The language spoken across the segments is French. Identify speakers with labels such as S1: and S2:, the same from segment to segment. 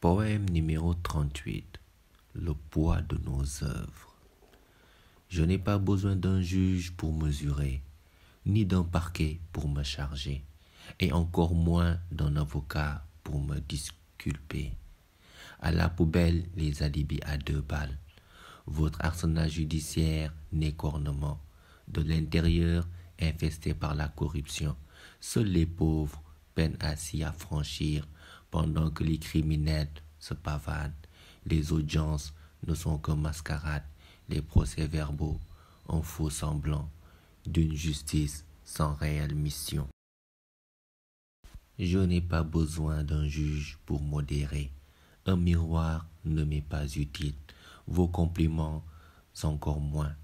S1: Poème numéro 38. Le poids de nos œuvres. Je n'ai pas besoin d'un juge pour mesurer, ni d'un parquet pour me charger, et encore moins d'un avocat pour me disculper. À la poubelle les alibis à 2 balles. Votre arsenal judiciaire n'est qu'ornement. De l'intérieur, infesté par la corruption, seuls les pauvres peinent à s'y affranchir, pendant que les criminels se pavanent. Les audiences ne sont que mascarades, les procès-verbaux un faux semblant d'une justice sans réelle mission. Je n'ai pas besoin d'un juge pour modérer. Un miroir ne m'est pas utile. Vos compliments encore moins.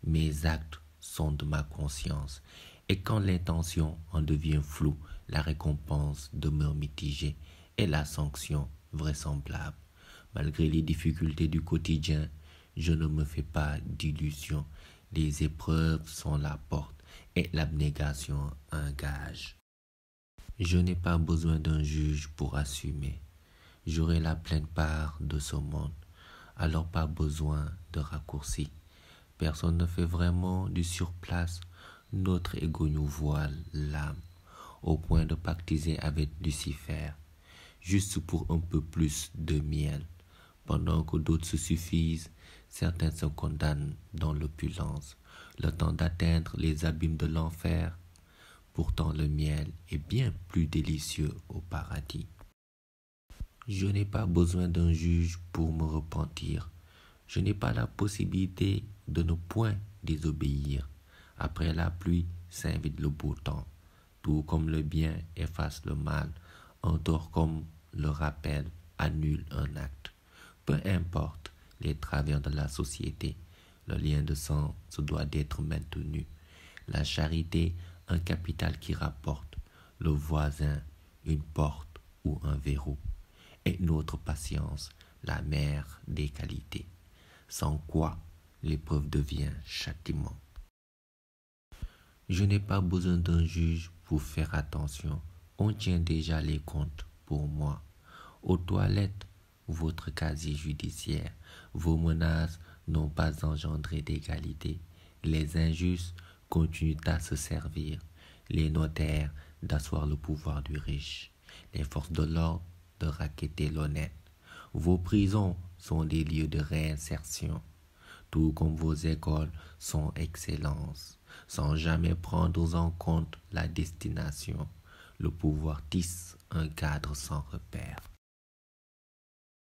S1: Mes actes sont de ma conscience. Et quand l'intention en devient floue, la récompense demeure mitigée et la sanction vraisemblable. Malgré les difficultés du quotidien, je ne me fais pas d'illusions. Les épreuves sont la porte et l'abnégation un gage. Je n'ai pas besoin d'un juge pour assumer. J'aurai la pleine part de ce monde, alors pas besoin de raccourcis. Personne ne fait vraiment du surplace. Notre ego nous voile l'âme, au point de pactiser avec Lucifer, juste pour un peu plus de miel. Pendant que d'autres se suffisent, certains se condamnent dans l'opulence, le temps d'atteindre les abîmes de l'enfer. Pourtant le miel est bien plus délicieux au paradis. Je n'ai pas besoin d'un juge pour me repentir. Je n'ai pas la possibilité de ne point désobéir. Après la pluie s'invite le beau temps. Tout comme le bien efface le mal, un tort comme le rappel annule un acte. Peu importe les travers de la société, le lien de sang se doit d'être maintenu. La charité, un capital qui rapporte, le voisin, une porte ou un verrou. Et notre patience, la mère des qualités, sans quoi l'épreuve devient châtiment. Je n'ai pas besoin d'un juge pour faire attention, on tient déjà les comptes pour moi. Aux toilettes, votre casier judiciaire, vos menaces n'ont pas engendré d'égalité. Les injustes continuent à se servir, les notaires d'asseoir le pouvoir du riche, les forces de l'ordre de racketter l'honnête. Vos prisons sont des lieux de réinsertion, tout comme vos écoles sont excellences, sans jamais prendre en compte la destination. Le pouvoir tisse un cadre sans repère.